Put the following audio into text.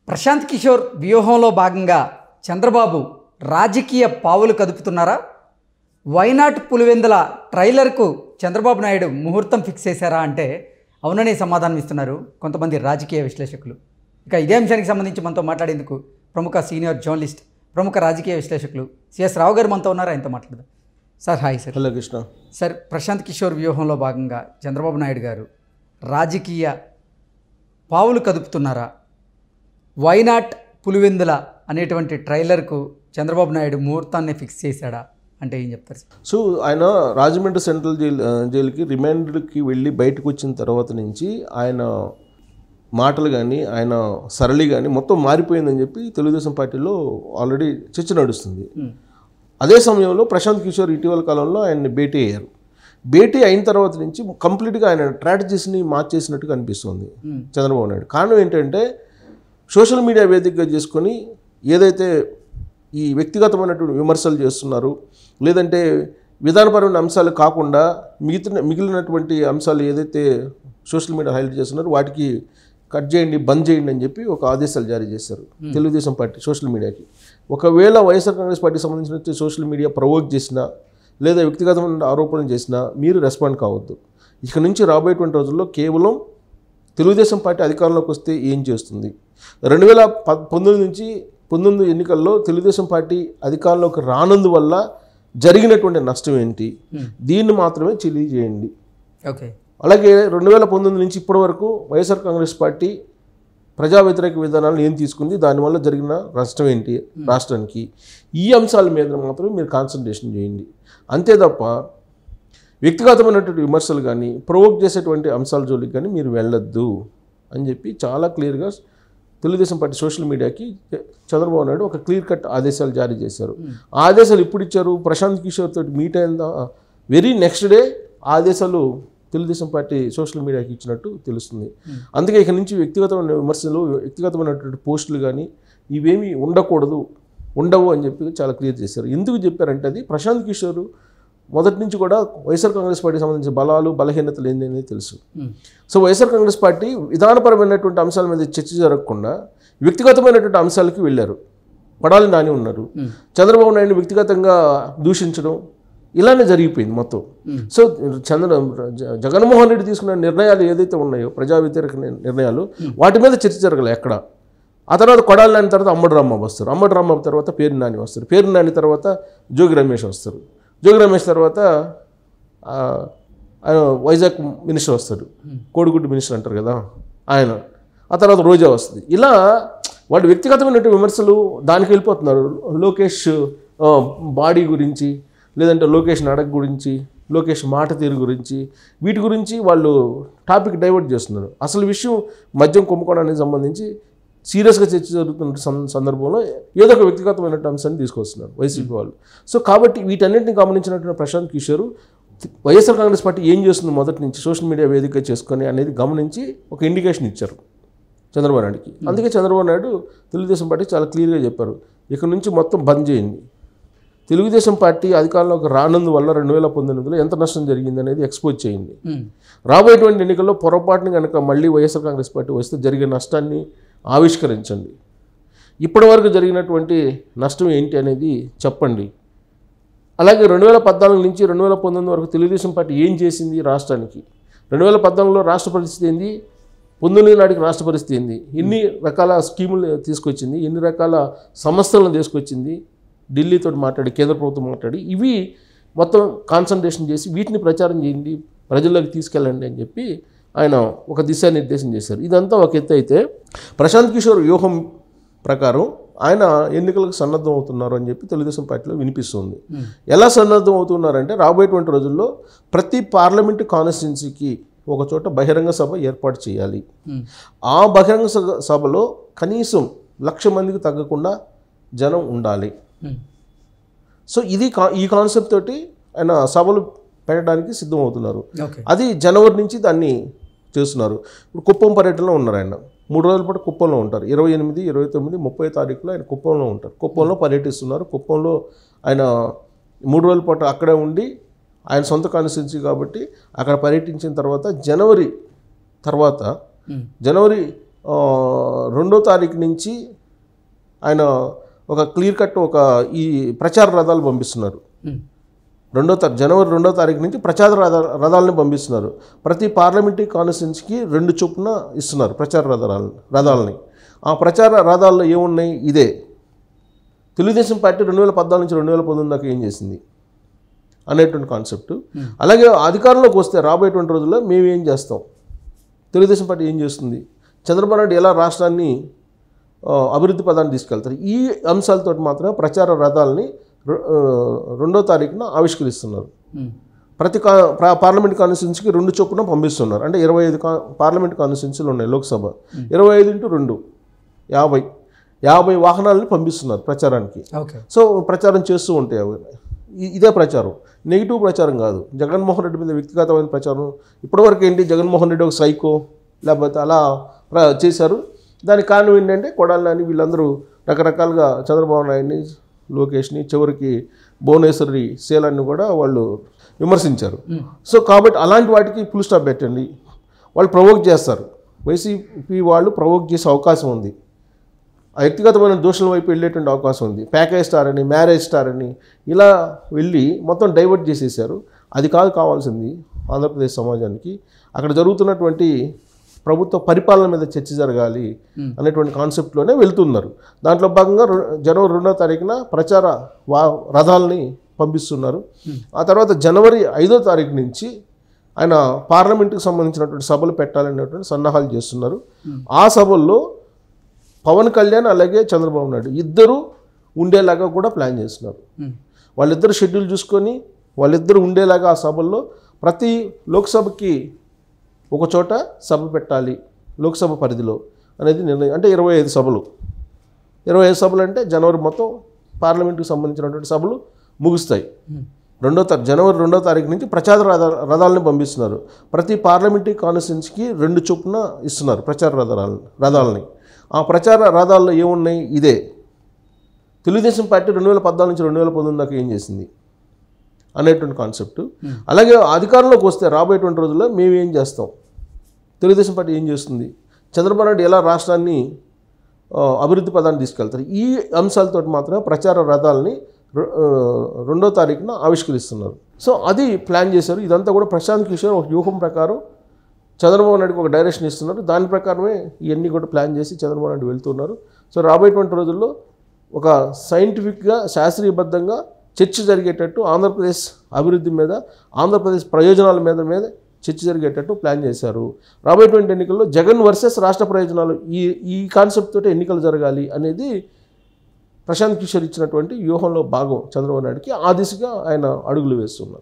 ప్రశాంత్ కిషోర్ వ్యూహంలో భాగంగా చంద్రబాబు రాజకీయ పావులు కదుపుతున్నారా? వైనాట్ పులివెందుల ట్రైలర్కు చంద్రబాబు నాయుడు ముహూర్తం ఫిక్స్ చేశారా అంటే అవుననే సమాధానం ఇస్తున్నారు కొంతమంది రాజకీయ విశ్లేషకులు. ఇక ఇదే అంశానికి సంబంధించి మనతో మాట్లాడేందుకు ప్రముఖ సీనియర్ జర్నలిస్ట్, ప్రముఖ రాజకీయ విశ్లేషకులు సిఎస్ రావు గారు మనతో ఉన్నారు. ఆయనతో మాట్లాడదాం. Sir hi sir. Hello Krishna. Sir, Prashant Kishor వ్యూహంలో భాగంగా చంద్రబాబు నాయుడు గారు రాజకీయ పావులు కదుపుతున్నారా? వైనాట్ పులివెందుల అనేటువంటి ట్రైలర్కు చంద్రబాబు నాయుడు ముహూర్తాన్ని ఫిక్స్ చేశాడా అంటే ఏం చెప్తారు? సో ఆయన రాజమండ్రి సెంట్రల్ జైలుకి రిమాండ్కి వెళ్ళి బయటకు వచ్చిన తర్వాత నుంచి ఆయన మాటలు కానీ ఆయన సరళి కానీ మొత్తం మారిపోయిందని చెప్పి తెలుగుదేశం పార్టీలో ఆల్రెడీ చర్చ నడుస్తుంది. అదే సమయంలో ప్రశాంత్ కిషోర్ ఇటీవల కాలంలో ఆయన్ని భేటీ అయ్యారు. భేటీ అయిన తర్వాత నుంచి కంప్లీట్గా ఆయన స్ట్రాటజీస్ని మార్చేసినట్టుగా అనిపిస్తుంది చంద్రబాబు నాయుడు. కారణం ఏంటంటే సోషల్ మీడియా వేదికగా చేసుకొని ఏదైతే ఈ వ్యక్తిగతమైనటువంటి విమర్శలు చేస్తున్నారు, లేదంటే విధానపరమైన అంశాలు కాకుండా మిగిలినటువంటి అంశాలు ఏదైతే సోషల్ మీడియా హైలైట్ చేస్తున్నారో వాటికి కట్ చేయండి, బంద్ చేయండి అని చెప్పి ఒక ఆదేశాలు జారీ చేశారు తెలుగుదేశం పార్టీ సోషల్ మీడియాకి. ఒకవేళ వైఎస్ఆర్ కాంగ్రెస్ పార్టీకి సంబంధించిన సోషల్ మీడియా ప్రవోక్ చేసినా లేదా వ్యక్తిగతమైన ఆరోపణలు చేసినా మీరు రెస్పాండ్ కావద్దు. ఇక నుంచి రాబోయేటువంటి రోజుల్లో కేవలం తెలుగుదేశం పార్టీ అధికారంలోకి వస్తే ఏం చేస్తుంది, 2019 నుంచి 19 ఎన్నికల్లో తెలుగుదేశం పార్టీ అధికారంలోకి రానందువల్ల జరిగినటువంటి నష్టం ఏంటి, దీన్ని మాత్రమే తెలియజేయండి. ఓకే. అలాగే 2019 నుంచి ఇప్పటి వరకు వైఎస్ఆర్ కాంగ్రెస్ పార్టీ ప్రజా వ్యతిరేక విధానాలను ఏం తీసుకుంది, దానివల్ల జరిగిన నష్టం ఏంటి రాష్ట్రానికి, ఈ అంశాల మీద మాత్రమే మీరు కాన్సన్ట్రేషన్ చేయండి. అంతే తప్ప వ్యక్తిగతమైనటువంటి విమర్శలు కానీ ప్రొవోక్ చేసేటువంటి అంశాల జోలికి కానీ మీరు వెళ్ళొద్దు అని చెప్పి చాలా క్లియర్గా తెలుగుదేశం పార్టీ సోషల్ మీడియాకి చంద్రబాబు నాయుడు ఒక క్లియర్ కట్ ఆదేశాలు జారీ చేశారు. ఆ ఆదేశాలు ఎప్పుడు ఇచ్చారు? ప్రశాంత్ కిషోర్ తోటి మీట్ అయిన వెరీ నెక్స్ట్ డే ఆదేశాలు తెలుగుదేశం పార్టీ సోషల్ మీడియాకి ఇచ్చినట్టు తెలుస్తుంది. అందుకే ఇక నుంచి వ్యక్తిగతమైన విమర్శలు, వ్యక్తిగతమైనటువంటి పోస్టులు కానీ ఇవేమీ ఉండవు అని చెప్పి చాలా క్లియర్ చేశారు. ఎందుకు చెప్పారంటే అది ప్రశాంత్ కిషోర్ మొదటి నుంచి కూడా వైఎస్ఆర్ కాంగ్రెస్ పార్టీకి సంబంధించిన బలాలు బలహీనతలు ఏంటనేది తెలుసు. సో వైఎస్ఆర్ కాంగ్రెస్ పార్టీ విధానపరమైనటువంటి అంశాల మీద చర్చ జరగకుండా వ్యక్తిగతమైనటువంటి అంశాలకి వెళ్ళారు. కొడాలి నాని ఉన్నారు, చంద్రబాబు నాయుడు వ్యక్తిగతంగా దూషించడం ఇలానే జరిగిపోయింది మొత్తం. సో జగన్మోహన్ రెడ్డి తీసుకున్న నిర్ణయాలు ఏదైతే ఉన్నాయో ప్రజా వ్యతిరేక నిర్ణయాలు, వాటి మీద చర్చ జరగలే ఎక్కడ. ఆ తర్వాత కొడాలి నాని తర్వాత అమ్మడి రాంబాబు వస్తారు, అమ్మడి రాంబాబు తర్వాత పేరు నాని వస్తారు, పేరు నాని తర్వాత జోగి రమేష్ వస్తారు, జోగి రమేష్ తర్వాత ఆయన వైజాగ్ మినిస్టర్ వస్తాడు, కోడిగుడ్డు మినిస్టర్ అంటారు కదా ఆయన, ఆ తర్వాత రోజా వస్తుంది. ఇలా వాళ్ళు వ్యక్తిగతమైనటువంటి విమర్శలు దానికి వెళ్ళిపోతున్నారు. లోకేష్ బాడీ గురించి, లేదంటే లోకేష్ నడక గురించి, లోకేష్ మాట తీరు గురించి, వీటి గురించి వాళ్ళు టాపిక్ డైవర్ట్ చేస్తున్నారు. అసలు విషయం మద్యం కుంభకోణానికి సంబంధించి సీరియస్గా చర్చ జరుగుతున్న సందర్భంలో ఏదో ఒక వ్యక్తిగతమైన అంశాన్ని తీసుకొస్తున్నారు వైసీపీ వాళ్ళు. సో కాబట్టి వీటన్నింటిని గమనించినటువంటి ప్రశాంత్ కిషోర్ వైఎస్ఆర్ కాంగ్రెస్ పార్టీ ఏం చేస్తుంది మొదటి నుంచి సోషల్ మీడియా వేదిక చేసుకొని అనేది గమనించి ఒక ఇండికేషన్ ఇచ్చారు చంద్రబాబు నాయుడుకి. అందుకే చంద్రబాబు నాయుడు తెలుగుదేశం పార్టీ చాలా క్లియర్గా చెప్పారు, ఇక నుంచి మొత్తం బంద్ చేయండి. తెలుగుదేశం పార్టీ అధికారంలోకి రానందువల్ల 2019లో ఎంత నష్టం జరిగింది అనేది ఎక్స్పోజ్ చేయండి. రాబోయేటువంటి ఎన్నికల్లో పొరపాటుని కనుక మళ్ళీ వైఎస్ఆర్ కాంగ్రెస్ పార్టీ వస్తే జరిగే నష్టాన్ని ఆవిష్కరించండి. ఇప్పటి వరకు జరిగినటువంటి నష్టం ఏంటి అనేది చెప్పండి. అలాగే 2014 నుంచి 2019 వరకు తెలుగుదేశం పార్టీ ఏం చేసింది రాష్ట్రానికి, 2014లో రాష్ట్ర పరిస్థితి ఏంది, 19 నాటికి రాష్ట్ర పరిస్థితి ఏంది, ఎన్ని రకాల స్కీములు తీసుకొచ్చింది, ఎన్ని రకాల సంస్థలను తీసుకొచ్చింది, ఢిల్లీతో మాట్లాడి కేంద్ర ప్రభుత్వం మాట్లాడి, ఇవి మొత్తం కాన్సన్ట్రేషన్ చేసి వీటిని ప్రచారం చేయండి, ప్రజల్లోకి తీసుకెళ్ళండి అని చెప్పి ఆయన ఒక దిశానిర్దేశం చేశారు. ఇదంతా ఒక ఎత్తు అయితే ప్రశాంత్ కిషోర్ వ్యూహం ప్రకారం ఆయన ఎన్నికలకు సన్నద్ధం అవుతున్నారు అని చెప్పి తెలుగుదేశం పార్టీలో వినిపిస్తుంది. ఎలా సన్నద్ధం అవుతున్నారంటే రాబోయేటువంటి రోజుల్లో ప్రతి పార్లమెంటు కాన్స్టిట్యున్సీకి ఒక చోట బహిరంగ సభ ఏర్పాటు చేయాలి. ఆ బహిరంగ సభలో కనీసం 1,00,000 మందికి తగ్గకుండా జనం ఉండాలి. సో ఇది ఈ కాన్సెప్ట్ తోటి ఆయన సభలు పెట్టడానికి సిద్ధమవుతున్నారు. అది జనవరి నుంచి దాన్ని చేస్తున్నారు. ఇప్పుడు కుప్పం పర్యటనలో ఉన్నారు ఆయన, 3 రోజుల పాటు కుప్పంలో ఉంటారు. 28, 29, 30 తారీఖులో ఆయన కుప్పంలో ఉంటారు. కుప్పంలో పర్యటిస్తున్నారు. కుప్పంలో ఆయన 3 రోజుల పాటు అక్కడే ఉండి, ఆయన సొంత కాన్స్టిట్యున్సీ కాబట్టి అక్కడ పర్యటించిన తర్వాత జనవరి 2వ తారీఖు నుంచి ఆయన ఒక క్లియర్ కట్ ఒక ఈ ప్రచార రథాలు పంపిస్తున్నారు. జనవరి 2వ తారీఖు నుంచి ప్రచార రథాలను పంపిస్తున్నారు. ప్రతి పార్లమెంటరీ కాన్స్టిట్యున్సీకి 2 చొప్పున ఇస్తున్నారు ప్రచార రథాలని. ఆ ప్రచార రథాల్లో ఏమున్నాయి? ఇదే తెలుగుదేశం పార్టీ 2014 నుంచి 2019 దాకా ఏం చేసింది అనేటువంటి కాన్సెప్ట్. అలాగే అధికారంలోకి వస్తే రాబోయేటువంటి రోజుల్లో మేము ఏం చేస్తాం, తెలుగుదేశం పార్టీ ఏం చేస్తుంది, చంద్రబాబు నాయుడు ఎలా రాష్ట్రాన్ని అభివృద్ధి పదాన్ని తీసుకెళ్తారు, ఈ అంశాలతో మాత్రమే ప్రచార రథాలని 2వ తారీఖున ఆవిష్కరిస్తున్నారు. ప్రతి పార్లమెంట్ కాన్స్టిట్యున్సీకి 2 చొప్పున పంపిస్తున్నారు. అంటే 25 పార్లమెంట్ కాన్స్టిట్యున్సీలు ఉన్నాయి లోక్సభ. 25 × 2 50 వాహనాలని పంపిస్తున్నారు ప్రచారానికి. సో ప్రచారం చేస్తూ ఉంటాయి అవి. ఇదే ప్రచారం, నెగిటివ్ ప్రచారం కాదు. జగన్మోహన్ రెడ్డి మీద వ్యక్తిగతమైన ప్రచారం. ఇప్పటివరకు ఏంటి, జగన్మోహన్ రెడ్డి ఒక సైకో లేకపోతే అలా చేశారు. దానికి కారణం ఏంటంటే కొడాలి నాని వీళ్ళందరూ రకరకాలుగా చంద్రబాబు నాయుడిని, లోకేష్ని, చివరికి భువనేశ్వరి శీలాన్ని కూడా వాళ్ళు విమర్శించారు. సో కాబట్టి అలాంటి వాటికి ఫుల్ స్టాప్ పెట్టండి. వాళ్ళు ప్రవోక్ చేస్తారు. వైసీపీ వాళ్ళు ప్రవోక్ చేసే అవకాశం ఉంది. ఆ వ్యక్తిగతమైన దోషుల వైపు వెళ్ళేటువంటి అవకాశం ఉంది. ప్యాకేజ్ స్టార్ అని, మ్యారేజ్ స్టార్ అని ఇలా వెళ్ళి మొత్తం డైవర్ట్ చేసేసారు. అది కావాల్సింది ఆంధ్రప్రదేశ్ సమాజానికి. అక్కడ జరుగుతున్నటువంటి ప్రభుత్వ పరిపాలన మీద చర్చ జరగాలి అనేటువంటి కాన్సెప్ట్లోనే వెళ్తున్నారు. దాంట్లో భాగంగా జనవరి 2వ తారీఖున ప్రచార రథాలని పంపిస్తున్నారు. ఆ తర్వాత జనవరి 5వ తారీఖు నుంచి ఆయన పార్లమెంటుకు సంబంధించినటువంటి సభలు పెట్టాలనేటువంటి సన్నాహాలు చేస్తున్నారు. ఆ సభల్లో పవన్ కళ్యాణ్ అలాగే చంద్రబాబు నాయుడు ఇద్దరు ఉండేలాగా కూడా ప్లాన్ చేస్తున్నారు. వాళ్ళిద్దరు షెడ్యూల్ చూసుకొని వాళ్ళిద్దరు ఉండేలాగా ఆ సభల్లో ప్రతి లోక్సభకి ఒక చోట సభ పెట్టాలి లోక్సభ పరిధిలో అనేది నిర్ణయం. అంటే 25 సభలు. 25 సభలు అంటే జనవరి మొత్తం పార్లమెంటుకు సంబంధించినటువంటి సభలు ముగుస్తాయి. జనవరి 2వ తారీఖు నుంచి ప్రచార రథాలను పంపిస్తున్నారు. ప్రతి పార్లమెంటరీ కాన్స్టిట్యున్సీకి 2 చొప్పున ఇస్తున్నారు ప్రచార రథాలని. ఆ ప్రచార రథాల్లో ఏమున్నాయి? ఇదే తెలుగుదేశం పార్టీ 2014 నుంచి 2019 దాకా ఏం చేసింది అనేటువంటి కాన్సెప్ట్. అలాగే అధికారంలోకి వస్తే రాబోయేటువంటి రోజుల్లో మేము ఏం చేస్తాం, తెలుగుదేశం పార్టీ ఏం చేస్తుంది, చంద్రబాబు నాయుడు ఎలా రాష్ట్రాన్ని అభివృద్ధి పదాన్ని తీసుకెళ్తారు, ఈ అంశాలతో మాత్రమే ప్రచార రథాలని 2వ తారీఖున ఆవిష్కరిస్తున్నారు. సో అది ప్లాన్ చేశారు. ఇదంతా కూడా ప్రశాంత్ కిషోర్ ఒక వ్యూహం ప్రకారం చంద్రబాబు నాయుడుకి ఒక డైరెక్షన్ ఇస్తున్నారు. దాని ప్రకారమే ఇవన్నీ కూడా ప్లాన్ చేసి చంద్రబాబు నాయుడు వెళ్తున్నారు. సో రాబోయేటువంటి రోజుల్లో ఒక సైంటిఫిక్గా శాస్త్రీయబద్ధంగా చర్చ జరిగేటట్టు ఆంధ్రప్రదేశ్ అభివృద్ధి మీద, ఆంధ్రప్రదేశ్ ప్రయోజనాల మీద చర్చ జరిగేటట్టు ప్లాన్ చేశారు. రాబోయేటువంటి ఎన్నికల్లో జగన్ వర్సెస్ రాష్ట్ర ప్రయోజనాలు ఈ కాన్సెప్ట్ తోటి ఎన్నికలు జరగాలి అనేది ప్రశాంత్ కిషోర్ ఇచ్చినటువంటి వ్యూహంలో భాగం చంద్రబాబు నాయుడుకి. ఆ దిశగా ఆయన అడుగులు వేస్తున్నారు.